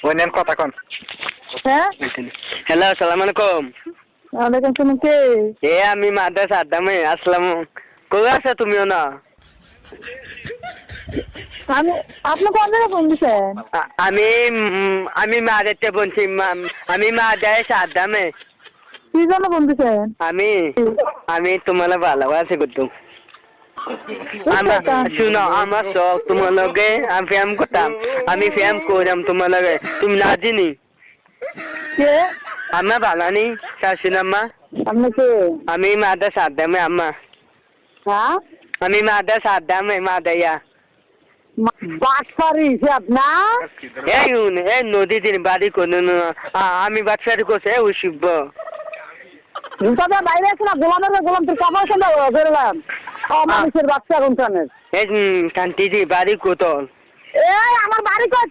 ওনেন কথা কোন হ্যাঁ হ্যালো আসসালামু আলাইকুম। ওয়ালাইকুম আসসালাম। কে? আমি মাদ্রাসা আদামে আসলাম। কই আছো তুমিও না? আমি আপনি কোন জায়গায় ফোন দিচ্ছেন? আমি মাদারতে বলছি। আমি মাদ্রাসা আদামে। কি জন্য ফোন দিচ্ছেন? আমি তোমার ভালোবাসি করতো। শুনো আমার শখ তোমার লগে আমি ফ্যাম করতাম। আমি ফ্যাম করলাম তোমার লগে, তুমি না চিনি কে? আমার বালানি শাশুনাম্মা। আপনি কে? আমি মাদ্রাসা আদামে আম্মা। হ্যাঁ আমি মাদ্রাসা আদামে মাদাইয়া। বাটপারি হিসাব না? এই নদী দিন বাড়ি কোনো আমি বাচ্চারি করছে ওষুধ তবে বাইরে আছে না গোলামের গোলাম তোর কাপড় সঙ্গে বেরোলাম মানুষের বাচ্চা কোনখানে? এই কান্তি বাড়ি কোতল। এই আমার বাড়ি কত